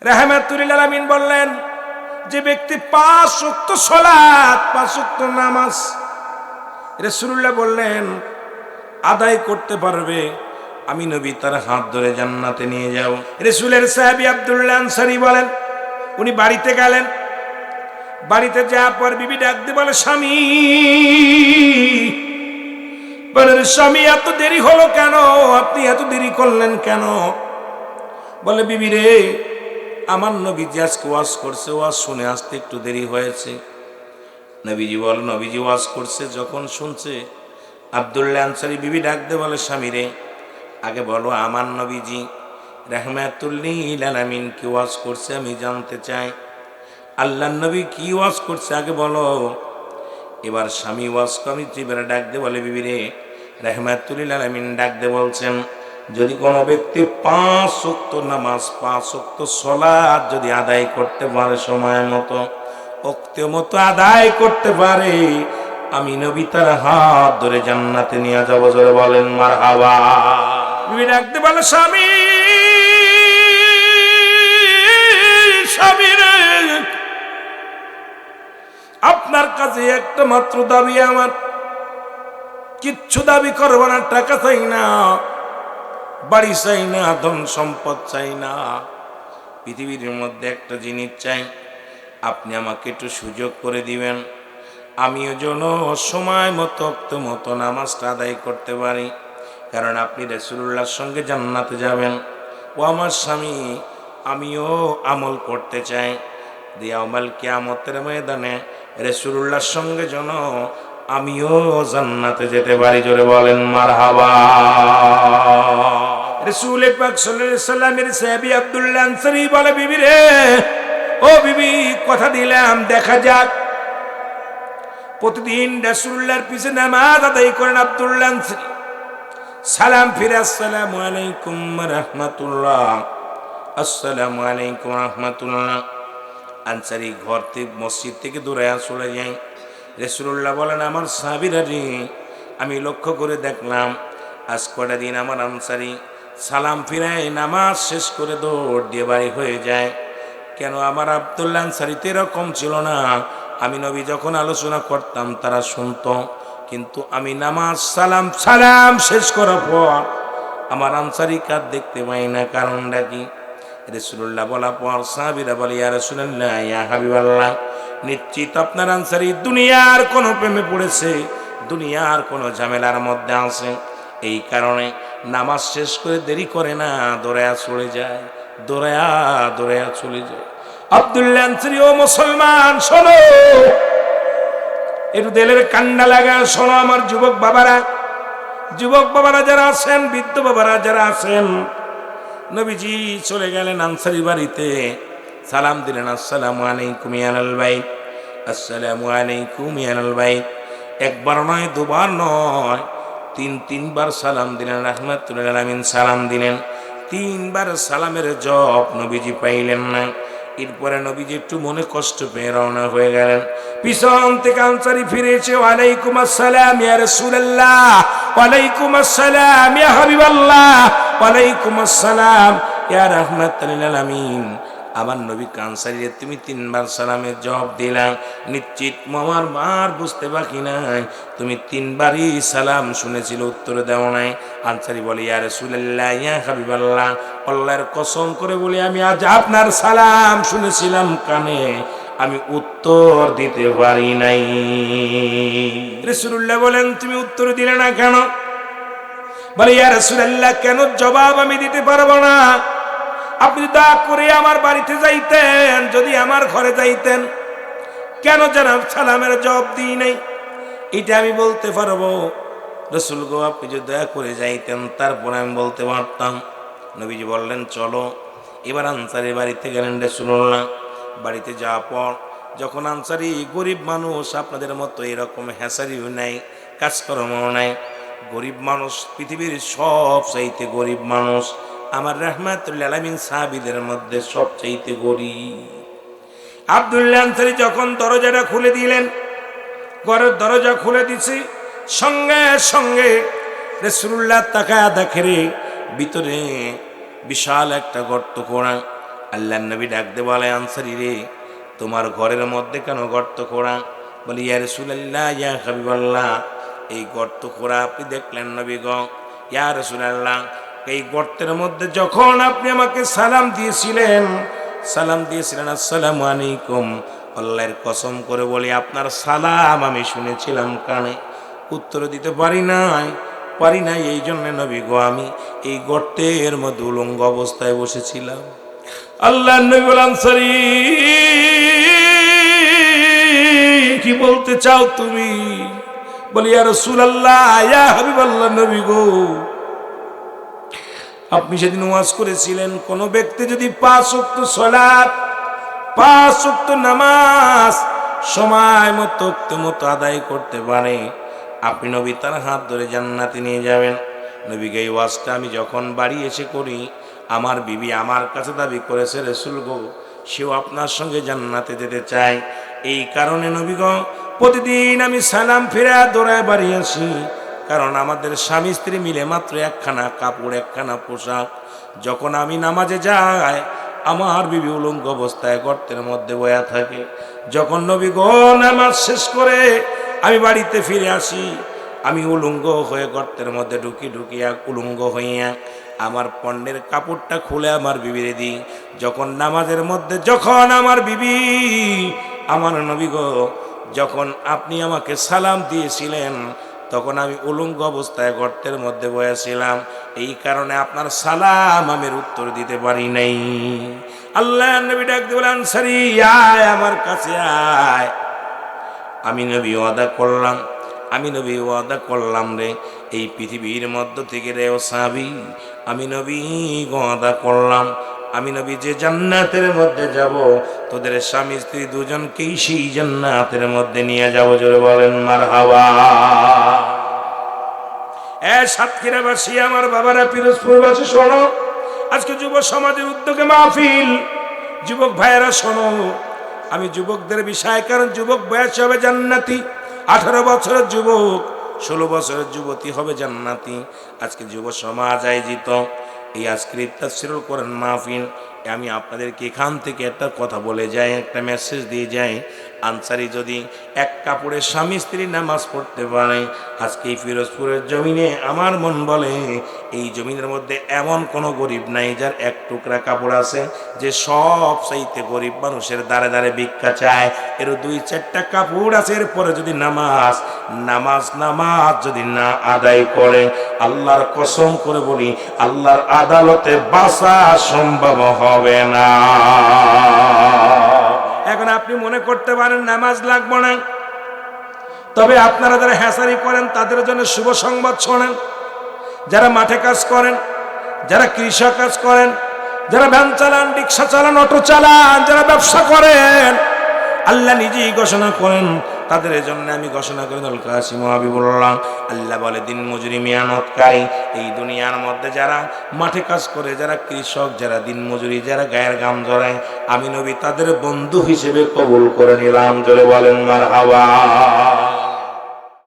রাহমাতুল লিল আলামিন বললেন, যে ব্যক্তি 5 ওয়াক্ত সালাত, 5 ওয়াক্ত নামাজ রাসূলুল্লাহ বললেন, আদায় করতে পারবে, আমি নবী তার হাত ধরে জান্নাতে নিয়ে যাব। রাসূলের সাহাবী আব্দুল্লাহ আনসারী বলেন, উনি বাড়িতে গেলেন। বাড়িতে যাওয়ার পর বিবি ডাক দিয়ে বলে, স্বামী, বলেন স্বামী এত দেরি হলো কেন, আপনি এত দেরি করলেন কেন? বলে, বিবি রে, আমার নবীজি আজকে ওয়াজ করছে, ওয়াজ শুনে আসতে একটু দেরি হয়েছে। নবীজি বল, নবীজি ওয়াজ করছে যখন শুনছে, আব্দুল্লাহ আনসারী বিবি ডাক দিয়ে বলে, স্বামী রে, আগে বলো আমার নবীজি রাহমাতুল লিল আলামিন কি ওয়াজ করছে, আমি জানতে চাই। আল্লাহর নবী কি ওয়াজ করছে আগে বলো। এবার স্বামী ওয়াজ কমিটি এবারে ডাক দিয়ে বলে, বিবি রে, রাহমাতুল লিল আলামিন ডাক দিয়ে বলছেন, যদি কোনো ব্যক্তি 5 ওয়াক্ত নামাজ, 5 ওয়াক্ত সালাত যদি আদায় করতে পারে, সময় মতো ওক্ত মতো আদায় করতে পারে, আমি নবী তার হাত ধরে জান্নাতে নিয়ে যাব। জোরে বলেন মারহাবা। বিবি ডাকতে বলে, স্বামী, স্বামী রে, আপনার কাছে একটা মাত্র দাবি আমার, কিচ্ছু দাবি করব না, টাকা চাই না, বাড়ি চাই না, ধন সম্পদ চাই না, পৃথিবীর মধ্যে একটা জিনিস চাই, আপনি আমাকে একটু সুযোগ করে দিবেন, আমিও যেন সময় মতো ওক্ত মতো নামাজটা আদায় করতে পারি, কারণ আপনি রাসূলুল্লাহর সঙ্গে জান্নাতে যাবেন। ও আমার স্বামী, আমিও আমল করতে চাই, দিয়াউমাল কিয়ামতের ময়দানে রাসূলুল্লাহর সঙ্গে যেন আমিও জান্নাতে যেতে পারি। জোরে বলেন মারহাবা। রাসূল পাক সাল্লাল্লাহু আলাইহি সাল্লামের সাহাবী আব্দুল্লাহ আনসারী বলে, বিবি রে, ও বিবি, কথা দিলাম, দেখা যাক। প্রতিদিন রাসূলুল্লাহর পিছে নামাজ আদায় করেন আব্দুল্লাহ আনসারী। সালাম ফিরে, আসসালামু আলাইকুম ওয়া রাহমাতুল্লাহ, আসসালামু আলাইকুম ওয়া রাহমাতুল্লাহ। আনসারী ঘর থেকে, মসজিদ থেকে দূরে চলে যায়। রাসূলুল্লাহ বলেন, আমার সাহাবীরা রে, আমি লক্ষ্য করে দেখলাম আজ কটা দিন আমার আনসারী সালাম ফিরায় নামাজ শেষ করে দৌড় দিয়ে বাড়ি হয়ে যায়। কেন আমার আব্দুল্লাহ আনসারীতে এরকম ছিল না? আমি নবী যখন আলোচনা করতাম তারা শুনতো, কিন্তু আমি নামাজ সালাম শেষ করার পর আমার আনসারী কাজ দেখতে পাই না, কারণটা কি? রাসূলুল্লাহ বলা পর সাহাবীরা বলে, ইয়া রাসূলুল্লাহ, ইয়া হাবিবাল্লাহ, নিশ্চিত আপনার আনসারী দুনিয়ার কোনো প্রেমে পড়েছে, দুনিয়ার কোনো ঝামেলার মধ্যে আছে, এই কারণে নামাজ শেষ করে দেরি করে না, দৌড়ায়া চলে যায়, দৌড়ায়া চলে যায়। আব্দুল্লাহ আনসারী, ও মুসলমান শোনো, একটু দিলের কান্না লাগা শোনো আমার যুবক বাবারা যারা আছেন, বৃদ্ধ বাবারা যারা আছেন। নবীজি চলে গেলেন আনসারী বাড়িতে, সালাম দিলেন, আসসালামু আলাইকুম ইয়াল বাইত, আসসালামু আলাইকুম ইয়াল বাইত। একবার নয়, দুবার নয়, তিনবার সালাম দিলেন। রাহমাতুল লিল আলামিন সালাম দিলেন, 3 বার সালামের জবাব নবীজি পাইলেন না। এরপরে নবীজি একটু মনে কষ্ট পেয়ে রওনা হয়ে গেলেন। পিছন থেকে আনসারী ফিরেছে, ওয়ালাইকুম আসসালাম ইয়া রাসূলুল্লাহ, ওয়ালাইকুম আসসালাম ইয়া হাবিবাল্লাহ, ওয়ালাইকুম আসসালাম ইয়া রাহমাতুল লিল আলামিন। আমার নবী আনসারীরে তুমি 3 বার সালামের জবাব দিলাম, নিশ্চিত আমার মার বুঝতে বাকি নাই, তুমি 3 বারই সালাম শুনেছিল, উত্তর দেও নাই। আনসারী বলে, ইয়া রাসূলুল্লাহ, ইয়া হাবিবাল্লাহ, আল্লাহর কসম করে বলি, আমি আজ আপনার সালাম শুনেছিলাম কানে, আমি উত্তর দিতে পারি নাই। রাসূলুল্লাহ বলেন, তুমি উত্তর দিলে না কেন? বলে, ইয়া রাসূলুল্লাহ, কেন জবাব আমি দিতে পারবো না? আপনি দয়া করে আমার বাড়িতে যাইতেন, যদি আমার ঘরে যাইতেন, কেন যেন সালামের জবাব দিই নাই, এটা আমি বলতে পারবো। রাসূল গো, আপনি যদি দয়া করে যাইতেন, তারপর আমি বলতে পারতাম। নবীজি বললেন, চলো। এবার আনসারী বাড়িতে গেলেন। রাসূলুল্লাহ বাড়িতে যাওয়ার পর, যখন আনসারী গরিব মানুষ, আপনাদের মতো এরকম হ্যাসারিও নাই, কাজকর্মও নাই, গরিব মানুষ, পৃথিবীর সব চাইতে গরিব মানুষ, আমার রাহমাতুল লিল আলামিন সাহাবীদের মধ্যে সবচাইতে গরিব। আব্দুল্লাহ আনসারী যখন দরজাটা খুলে দিলেন, ঘরের দরজা খুলে দিছি, সঙ্গে সঙ্গে রাসূলুল্লাহ তাকায়া দেখে রে, ভিতরে বিশাল একটা গর্ত খোঁড়া। আল্লাহর নবী ডাক দিয়ে বলে, আনসারী রে, তোমার ঘরের মধ্যে কেন গর্ত খোঁড়া? বলি, ইয়া রাসূলুল্লাহ, ইয়া হাবিবাল্লাহ, এই গর্ত খোঁড়া আপনি দেখলেন নবী গো, ইয়া রাসূলুল্লাহ, এই গর্তের মধ্যে যখন আপনি আমাকে সালাম দিয়েছিলেন আসসালামু আলাইকুম, আল্লাহর কসম করে বলি আপনার সালাম আমি শুনেছিলাম কানে, উত্তর দিতে পারি নাই। এই জন্য নবী গো আমি এই গর্তের মধ্যে উলঙ্গ অবস্থায় বসেছিলাম। আল্লাহ নবী বলেন, আনসারী, কি বলতে চাও তুমি? বলি, ইয়া রাসূলুল্লাহ, ইয়া হাবিবাল্লাহ, নবী গো, আপনি সেদিন ওয়াজ করেছিলেন কোন ব্যক্তি যদি 5 ওয়াক্ত সালাত 5 ওয়াক্ত নামাজ সময় মতো আদায় করতে পারে, আপনি নবী তার হাত ধরে জান্নাতে নিয়ে যাবেন। নবীকে এই ওয়াজটা আমি যখন বাড়ি এসে করি, আমার বিবি আমার কাছে দাবি করেছে, রাসূল গো, সেও আপনার সঙ্গে জান্নাতে যেতে চায়। এই কারণে নবী গো, প্রতিদিন আমি সালাম ফিরে দৌড়ায় বাড়ি আসি, কারণ আমাদের স্বামী স্ত্রী মিলে মাত্র একখানা কাপড়, একখানা পোশাক। যখন আমি নামাজে যাই, আমার বিবি উলঙ্গ অবস্থায় গর্তের মধ্যে বয়া থাকে। যখন নবী গো নামাজ শেষ করে আমি বাড়িতে ফিরে আসি, আমি উলঙ্গ হয়ে গর্তের মধ্যে ঢুকিয়া উলঙ্গ হইয়া আমার পণ্যের কাপড়টা খুলে আমার বিবিরে দিই। যখন নামাজের মধ্যে যখন আমার বিবি, আমার নবী গো, যখন আপনি আমাকে সালাম দিয়েছিলেন, তখন আমি উলঙ্গ অবস্থায় গর্তের মধ্যে বসেছিলাম। এই কারণে আপনার সালাম আমি উত্তর দিতে পারি নাই। আল্লাহ নবী ডাক দিয়ে বলেন, আনসারী, আয় আমার কাছে আয়। আমি নবী ওয়াদা করলাম রে, এই পৃথিবীর মধ্য থেকে রে ও সাহাবী, আমি নবী ওয়াদা করলাম, আমি নবী যে জান্নাতের মধ্যে যাব, তোদের স্বামী স্ত্রী দুজনকেই সেই জান্নাতের মধ্যে নিয়ে যাব। জোরে বলেন মারহাবা। সাতক্ষীরাবাসী, আমার বাবারা, পিরোজপুরবাসী, শোনো, আজকে যুব সমাজের উদ্যোগে মাহফিল। যুবক ভাইয়েরা শোনো, আমি যুবকদের বিষয়, কারণ যুবক বয়স হবে জান্নাতি, 18 বছরের যুবক, 16 বছরের যুবতী হবে জান্নাতি। আজকে যুব সমাজ আয়োজিত এই আজকের তাফসীরুল কোরআন মাহফিল, আমি আপনাদেরকে এখান থেকে একটা কথা বলে যাই, একটা মেসেজ দিয়ে যাই। আনসারী যদি এক কাপড়ে স্বামী স্ত্রী নামাজ পড়তে পারে, আজকে এই ফিরোজপুরের জমিনে আমার মন বলে এই জমিনের মধ্যে এমন কোনো গরিব নাই যার এক টুকরা কাপড় আছে, যে সব চাইতে গরিব মানুষের দ্বারে দ্বারে ভিক্ষা চায়। এর 2-4টা কাপড় আছে, এরপরে যদি নামাজ যদি না আদায় করে, আল্লাহর কসম করে বলি, আল্লাহর আদালতে বাঁচা সম্ভব হবে না। এখন আপনি মনে করতে পারেন নামাজ লাগবে না, তবে আপনারা যারা হ্যাঁসারি করেন তাদের জন্য শুভ সংবাদ শোনেন। যারা মাঠে কাজ করেন, যারা কৃষক কাজ করেন, যারা ভ্যান চালান, রিক্সা চালান, অটো চালান, যারা ব্যবসা করেন, আল্লাহ নিজেই ঘোষণা করেন তাদের জন্য। আমি ঘোষণা করে হাবিবুল্লাহ, আল্লাহ বলে, দিন মজুরি মেহনতকারী এই দুনিয়ার মধ্যে যারা মাঠে কাজ করে, যারা কৃষক, যারা দিন মজুরি, যারা গায়ের ঘাম ঝরায়, আমি নবী তাদের বন্ধু হিসেবে কবুল করে নিলাম। জোরে বলেন মারহাবা।